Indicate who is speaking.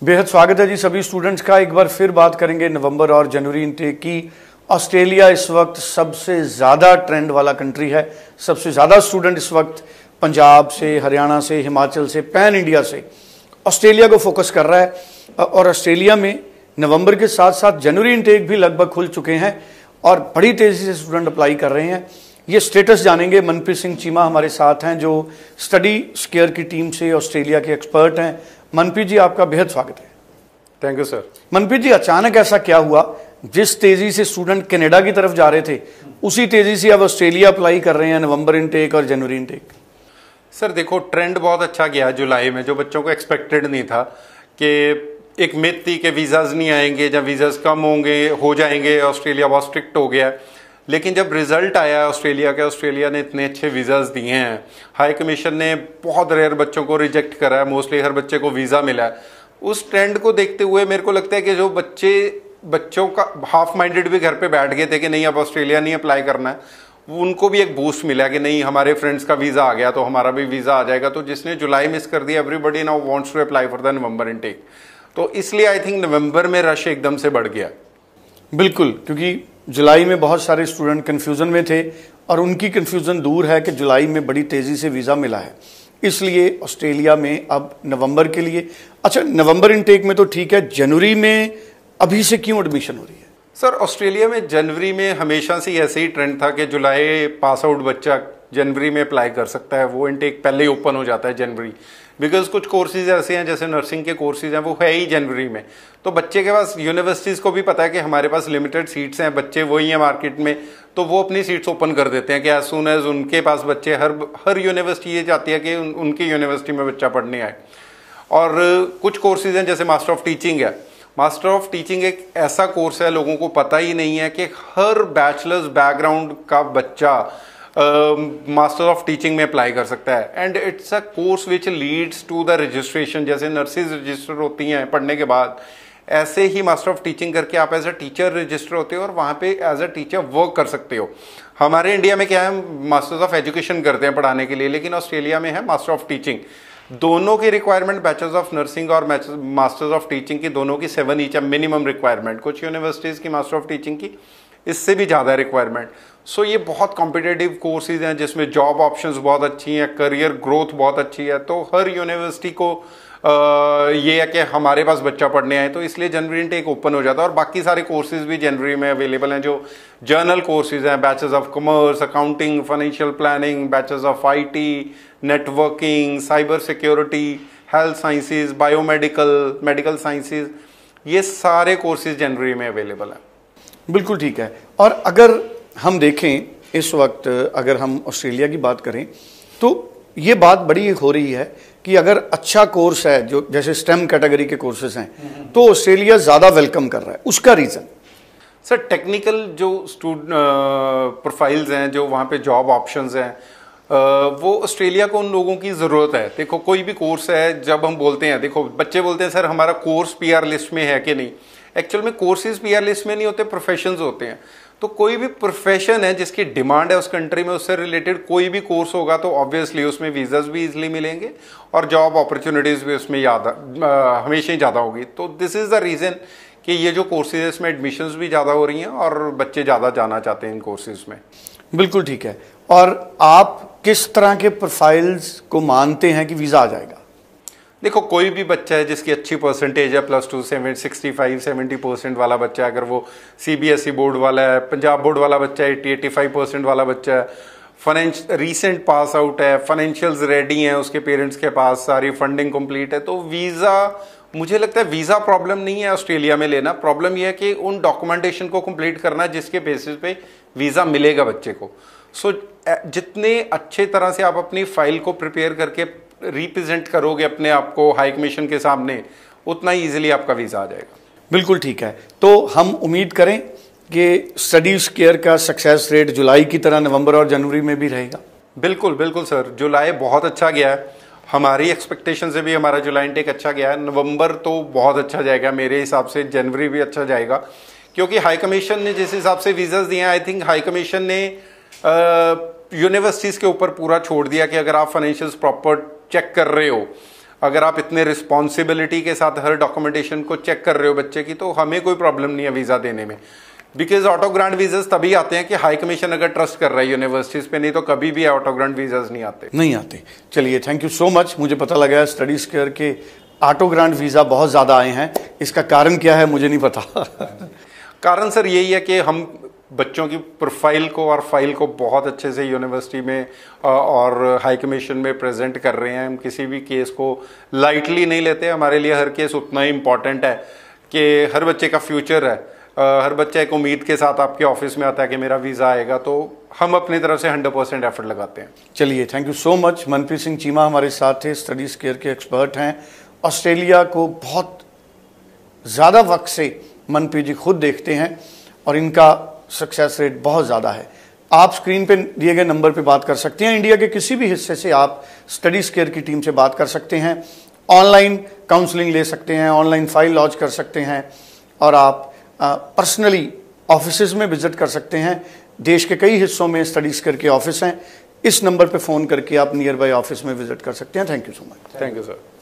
Speaker 1: बेहद स्वागत है जी सभी स्टूडेंट्स का। एक बार फिर बात करेंगे नवंबर और जनवरी इनटेक की। ऑस्ट्रेलिया इस वक्त सबसे ज़्यादा ट्रेंड वाला कंट्री है। सबसे ज़्यादा स्टूडेंट इस वक्त पंजाब से, हरियाणा से, हिमाचल से, पैन इंडिया से ऑस्ट्रेलिया को फोकस कर रहा है। और ऑस्ट्रेलिया में नवंबर के साथ साथ जनवरी इनटेक भी लगभग खुल चुके हैं और बड़ी तेज़ी से स्टूडेंट अप्लाई कर रहे हैं। ये स्टेटस जानेंगे। मनप्रीत सिंह चीमा हमारे साथ हैं जो स्टडी स्केयर की टीम से ऑस्ट्रेलिया के एक्सपर्ट हैं। मनप्रीत जी, आपका बेहद स्वागत है।
Speaker 2: Thank you sir.
Speaker 1: Manpreet ji, अचानक ऐसा क्या हुआ? जिस तेजी से स्टूडेंट कनाडा की तरफ जा रहे थे उसी तेजी से अब ऑस्ट्रेलिया अप्लाई कर रहे हैं, नवंबर इनटेक और जनवरी इनटेक।
Speaker 2: सर देखो, ट्रेंड बहुत अच्छा गया जुलाई में, जो बच्चों को एक्सपेक्टेड नहीं था। कि एक मिथ थी कि वीज़ाज नहीं आएंगे, जब वीज़ाज कम हो जाएंगे, ऑस्ट्रेलिया बहुत स्ट्रिक्ट हो गया। लेकिन जब रिजल्ट आया ऑस्ट्रेलिया के, ऑस्ट्रेलिया ने इतने अच्छे वीज़ाज दिए हैं। हाई कमीशन ने बहुत रेयर बच्चों को रिजेक्ट करा है, मोस्टली हर बच्चे को वीज़ा मिला है। उस ट्रेंड को देखते हुए मेरे को लगता है कि जो बच्चों का हाफ माइंडेड भी घर पे बैठ गए थे कि नहीं अब ऑस्ट्रेलिया नहीं अप्लाई करना है, उनको भी एक बूस्ट मिला कि नहीं हमारे फ्रेंड्स का वीज़ा आ गया तो हमारा भी वीज़ा आ जाएगा। तो जिसने जुलाई मिस कर दिया, everybody now wants to apply for the November intake. तो इसलिए आई थिंक नवंबर में रश एकदम से बढ़ गया।
Speaker 1: बिल्कुल, क्योंकि जुलाई में बहुत सारे स्टूडेंट कन्फ्यूज़न में थे और उनकी कन्फ्यूज़न दूर है कि जुलाई में बड़ी तेज़ी से वीज़ा मिला है, इसलिए ऑस्ट्रेलिया में अब नवंबर के लिए। अच्छा, नवंबर इनटेक में तो ठीक है, जनवरी में अभी से क्यों एडमिशन हो रही है?
Speaker 2: सर ऑस्ट्रेलिया में जनवरी में हमेशा से ऐसे ही ट्रेंड था कि जुलाई पास आउट बच्चा जनवरी में अप्लाई कर सकता है। वो इनटेक पहले ही ओपन हो जाता है जनवरी, बिकॉज कुछ कोर्सेज ऐसे हैं जैसे नर्सिंग के कोर्सेज हैं वो है ही जनवरी में। तो बच्चे के पास, यूनिवर्सिटीज़ को भी पता है कि हमारे पास लिमिटेड सीट्स हैं, बच्चे वही हैं मार्केट में, तो वो अपनी सीट्स ओपन कर देते हैं कि एज सुन एज उनके पास बच्चे, हर यूनिवर्सिटी ये चाहती है कि उनकी यूनिवर्सिटी में बच्चा पढ़ने आए। और कुछ कोर्सेज हैं जैसे मास्टर ऑफ टीचिंग है। मास्टर ऑफ टीचिंग एक ऐसा कोर्स है, लोगों को पता ही नहीं है कि हर बैचलर्स बैकग्राउंड का बच्चा मास्टर ऑफ टीचिंग में अप्लाई कर सकता है। And it's a course which leads to the registration. जैसे नर्सेज रजिस्टर होती हैं पढ़ने के बाद, ऐसे ही मास्टर ऑफ टीचिंग करके आप एज अ टीचर रजिस्टर होते हो और वहाँ पे एज अ टीचर वर्क कर सकते हो। हमारे इंडिया में क्या है, मास्टर्स ऑफ एजुकेशन करते हैं पढ़ाने के लिए, लेकिन ऑस्ट्रेलिया में है मास्टर ऑफ टीचिंग। दोनों की रिक्वायरमेंट, बैचलर्स ऑफ नर्सिंग और मास्टर्स ऑफ टीचिंग की, दोनों की 7 ईच मिनिमम रिक्वायरमेंट। कुछ यूनिवर्सिटीज़ की मास्टर ऑफ टीचिंग की इससे भी ज़्यादा रिक्वायरमेंट। सो ये बहुत कॉम्पिटेटिव कोर्सेज हैं जिसमें जॉब ऑप्शंस बहुत अच्छी हैं, करियर ग्रोथ बहुत अच्छी है। तो हर यूनिवर्सिटी को ये है कि हमारे पास बच्चा पढ़ने आए, तो इसलिए जनवरी इनटेक ओपन हो जाता है। और बाकी सारे कोर्सेज भी जनवरी में अवेलेबल हैं, जो जर्नल कोर्सेज हैं, bachelors of commerce, accounting, financial planning, bachelors of IT, networking, cyber security, health sciences, biomedical, medical sciences, ये सारे कोर्सेज जनवरी में अवेलेबल हैं।
Speaker 1: बिल्कुल ठीक है। और अगर हम देखें इस वक्त, अगर हम ऑस्ट्रेलिया की बात करें तो ये बात बड़ी हो रही है कि अगर अच्छा कोर्स है, जो जैसे स्टेम कैटेगरी के कोर्सेज हैं, तो ऑस्ट्रेलिया ज़्यादा वेलकम कर रहा है। उसका रीज़न?
Speaker 2: सर टेक्निकल जो स्टूडेंट प्रोफाइल्स हैं, जो वहाँ पे जॉब ऑप्शंस हैं, वो ऑस्ट्रेलिया को उन लोगों की ज़रूरत है। देखो कोई भी कोर्स है, जब हम बोलते हैं, देखो बच्चे बोलते हैं सर हमारा कोर्स PR लिस्ट में है कि नहीं। एक्चुअल में कोर्सेज PR लिस्ट में नहीं होते, प्रोफेशंस होते हैं। तो कोई भी प्रोफेशन है जिसकी डिमांड है उस कंट्री में, उससे रिलेटेड कोई भी कोर्स होगा तो ऑब्वियसली उसमें वीज़ाज भी इजीली मिलेंगे और जॉब अपॉर्चुनिटीज़ भी उसमें हमेशा ही ज़्यादा होगी। तो दिस इज़ द रीज़न कि ये जो कोर्सेज है इसमें एडमिशन्स भी ज़्यादा हो रही हैं और बच्चे ज़्यादा जाना चाहते हैं इन कोर्सेज में।
Speaker 1: बिल्कुल ठीक है। और आप किस तरह के प्रोफाइल्स को मानते हैं कि वीज़ा आ जाएगा?
Speaker 2: देखो कोई भी बच्चा है जिसकी अच्छी परसेंटेज है, +2 65-70% वाला बच्चा है, अगर वो CBSE बोर्ड वाला है, पंजाब बोर्ड वाला बच्चा है, 80-85% वाला बच्चा है, रीसेंट पास आउट है, फाइनेंशियल्स रेडी हैं, उसके पेरेंट्स के पास सारी फंडिंग कंप्लीट है, तो वीज़ा, मुझे लगता है वीज़ा प्रॉब्लम नहीं है ऑस्ट्रेलिया में लेना। प्रॉब्लम यह है कि उन डॉक्यूमेंटेशन को कंप्लीट करना जिसके बेसिस पे वीज़ा मिलेगा बच्चे को। सो जितने अच्छे तरह से आप अपनी फाइल को प्रिपेयर करके रिप्रेजेंट करोगे अपने आप को हाई कमीशन के सामने, उतना ही इजीली आपका वीज़ा आ जाएगा।
Speaker 1: बिल्कुल ठीक है। तो हम उम्मीद करें कि स्टडी स्केयर का सक्सेस रेट जुलाई की तरह नवंबर और जनवरी में भी रहेगा।
Speaker 2: बिल्कुल बिल्कुल सर, जुलाई बहुत अच्छा गया है, हमारी एक्सपेक्टेशन से भी हमारा जुलाई इनटेक अच्छा गया है। नवंबर तो बहुत अच्छा जाएगा मेरे हिसाब से, जनवरी भी अच्छा जाएगा, क्योंकि हाई कमीशन ने जिस हिसाब से वीज़ाज दिए हैं, आई थिंक हाई कमीशन ने यूनिवर्सिटीज़ के ऊपर पूरा छोड़ दिया कि अगर आप फाइनेंशियल्स प्रॉपर चेक कर रहे हो अगर आप इतने रिस्पॉन्सिबिलिटी के साथ हर डॉक्यूमेंटेशन को चेक कर रहे हो बच्चे की, तो हमें कोई प्रॉब्लम नहीं है वीज़ा देने में। बिकॉज ऑटो ग्रांट वीज़ाज तभी आते हैं कि हाई कमीशन अगर ट्रस्ट कर रहा है यूनिवर्सिटीज़ पे, नहीं तो कभी भी ऑटो ग्रांट वीज़ाज नहीं आते।
Speaker 1: चलिए, थैंक यू सो मच। मुझे पता लगा स्टडीज केयर के ऑटो ग्रांट वीज़ा बहुत ज़्यादा आए हैं, इसका कारण क्या है मुझे नहीं पता।
Speaker 2: कारण सर यही है कि हम बच्चों की प्रोफाइल को और फाइल को बहुत अच्छे से यूनिवर्सिटी में और हाई कमीशन में प्रेजेंट कर रहे हैं। हम किसी भी केस को लाइटली नहीं लेते। हमारे लिए हर केस उतना ही इम्पॉर्टेंट है कि हर बच्चे का फ्यूचर है। हर बच्चा एक उम्मीद के साथ आपके ऑफिस में आता है कि मेरा वीज़ा आएगा, तो हम अपनी तरफ से 100% एफर्ट लगाते हैं।
Speaker 1: चलिए, thank you so much. Manpreet Singh Cheema हमारे साथ थे, स्टडीज केयर के एक्सपर्ट हैं। ऑस्ट्रेलिया को बहुत ज़्यादा वक्त से मनप्रीत जी खुद देखते हैं और इनका सक्सेस रेट बहुत ज़्यादा है। आप स्क्रीन पे दिए गए नंबर पे बात कर सकते हैं। इंडिया के किसी भी हिस्से से आप स्टडीज केयर की टीम से बात कर सकते हैं, ऑनलाइन काउंसलिंग ले सकते हैं, ऑनलाइन फाइल लॉन्च कर सकते हैं और आप पर्सनली ऑफिसेज में विजिट कर सकते हैं। देश के कई हिस्सों में स्टडीज केयर के ऑफिस हैं। इस नंबर पे फ़ोन करके आप नियर बाय ऑफिस में विजिट कर सकते हैं। Thank you so much.
Speaker 2: Thank you sir.